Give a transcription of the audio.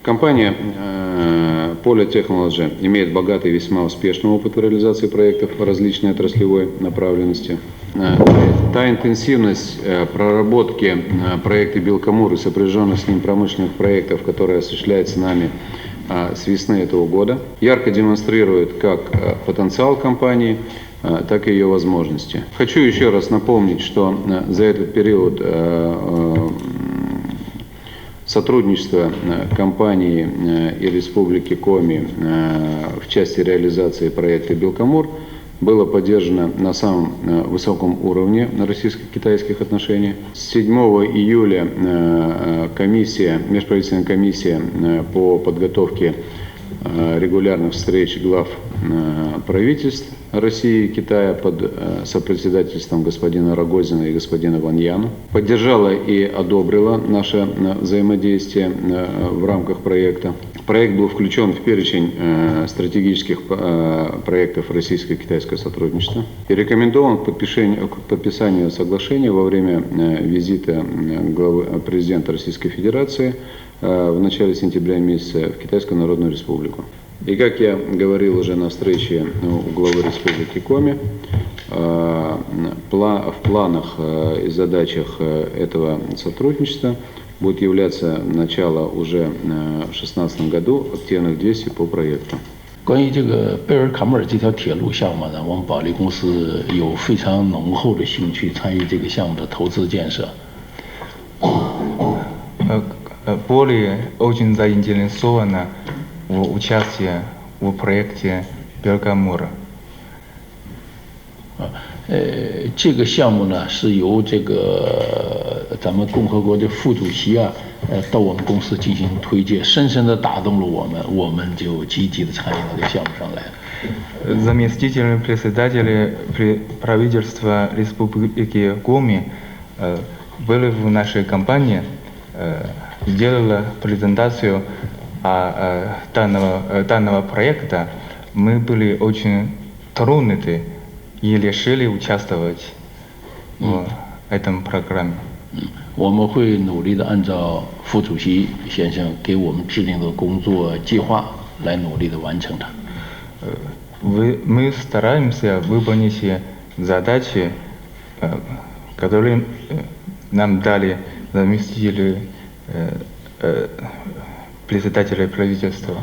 Компания Poly Technology имеет богатый и весьма успешный опыт в реализации проектов различной отраслевой направленности. Та интенсивность проработки проекта Белкамур и сопряженных с ним промышленных проектов, которые осуществляются нами с весны этого года, ярко демонстрирует как потенциал компании, так и ее возможности. Хочу еще раз напомнить, что за этот период сотрудничество компании и Республики Коми в части реализации проекта Белкамур было поддержано на самом высоком уровне российско-китайских отношений. С 7 июля межправительственная комиссия по подготовке регулярных встреч глав правительств России и Китая под сопредседательством господина Рогозина и господина Ваньяна поддержала и одобрила наше взаимодействие в рамках проекта. Проект был включен в перечень стратегических проектов российско-китайского сотрудничества и рекомендован к подписанию соглашения во время визита президента Российской Федерации в начале сентября месяца в Китайскую Народную Республику. И как я говорил уже на встрече у главы Республики Коми, в планах и задачах этого сотрудничества будет являться начало уже в 2016 году активных действий по проекту. 关于这个贝尔卡穆尔这条铁路项目呢，我们保利公司有非常浓厚的兴趣参与这个项目的投资建设。Поли очень заинтересована в участии в проекте Белкамура. 这个项目呢是由这个咱们共和国的副主席到我们公司进行推荐，深深地打动了我们就积极地参与到这个项目上来。Заместитель председателя правительства Республики Коми были в нашей компании, сделала презентацию данного проекта. Мы были очень тронуты и решили участвовать в этом программе. 我们会努力地按照副主席先生给我们制定的工作计划来努力地完成它。Мы стараемся выполнить задачи, которые нам дали заместители председателя правительства.